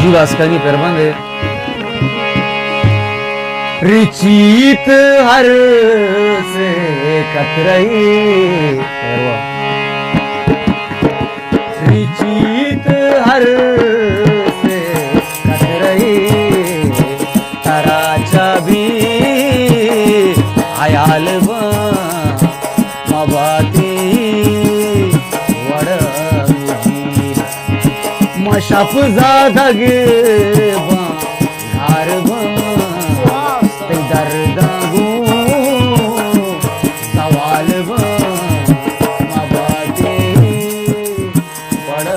वास्कनी पेरबंदे रिचीत हर से कतरई रिचीत हर से कतरई तराचा भी आयाल मबाती मशप जादग घर दर्दागू सवाल मबाते बड़ा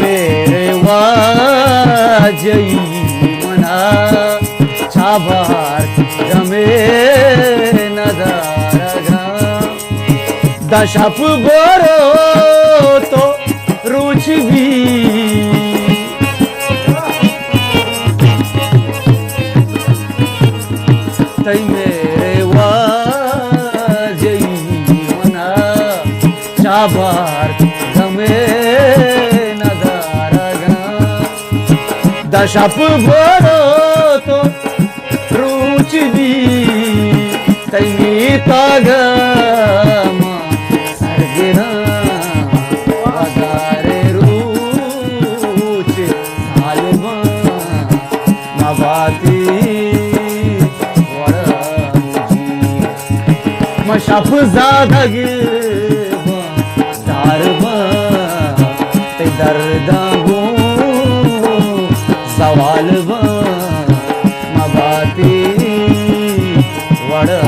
मेरे वाजई मना छाबार जमे नदारगा दशप बोरो तो रुच भी तई मेरे वाजई मना चाबार गमे नदारगा दशप बोरो तो रुच दी तई मी तागमा सरगिरा वगारे रुच सालमा मबाती मशप जादग दारबा ते दर्दागू सवाल मबाती वड़ा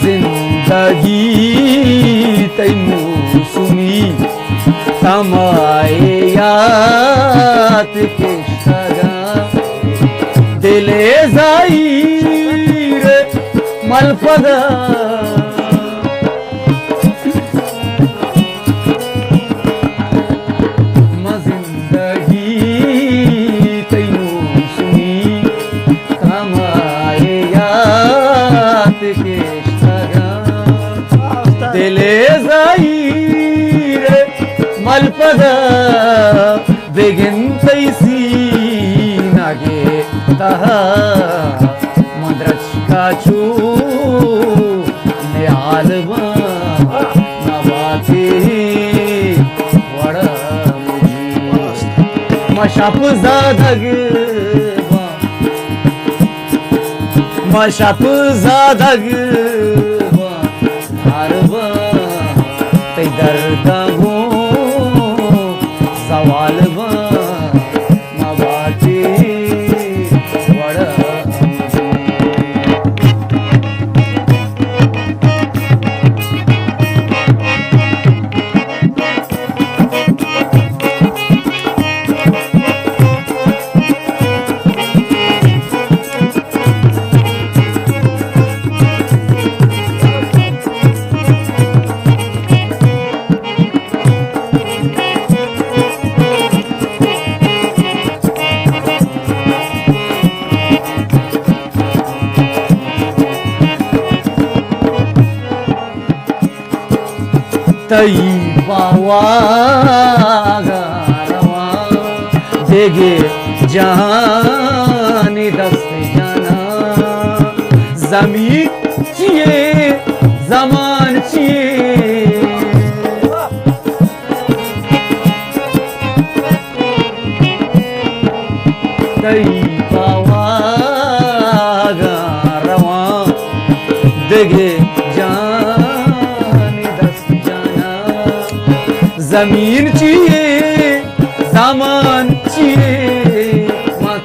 जिंदगी तैमूसुमी तमाए याद के सगा दिले जाईर मलपदा जिंदगी तैमूसुमी तमाए याद के दिले जाईर मलपदा बेगिन तैसी नागे तहा मद्रच काचू नियालवा नबाती वड़ा मशप जादग मशप जादग दर्दागू सवाल मबाती वड़ा तई बावागारवा देगे जहानी दस्त जाना जमी चिए देगे जान दस जाना जमीन चाहिए सामान चाहिए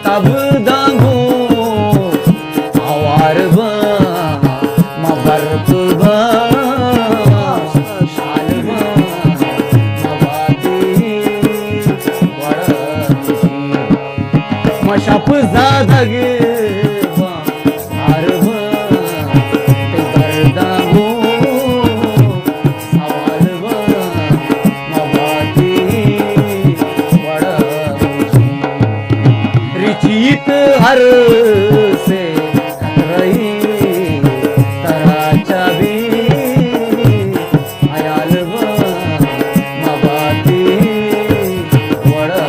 तब दांगो आवार बा मबरक बा शाल बा मवादी वड़ा मशप जादगे बा आर बा ते दर्दागो सवाल बा मवादी वड़ा रिचीत हर से रही तराचा भी अयाल मबाती वड़ा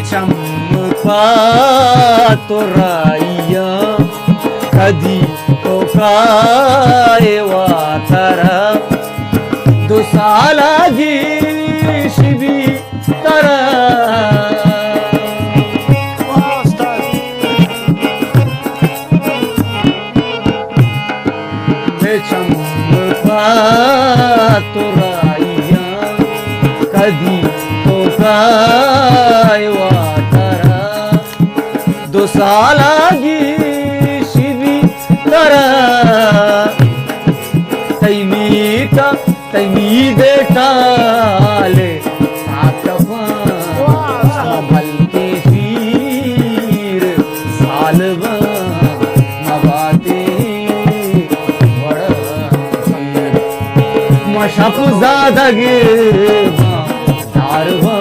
चंपा तो राइया कदी तो काय वातरा दुसाला जी शिवी तरा चंपा तो राइया कदी तो काय दो सालागी शिवी तरा तैमी देटाले साकफा भल के पीर सालवा मवाते वड़ा मशप जादगे तारवा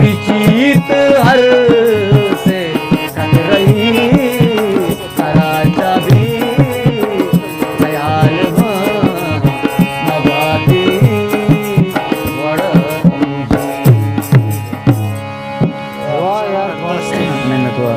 रिचीत हर से रही तराचा भी ख्याल मवादी वड़ा मेहनत हुआ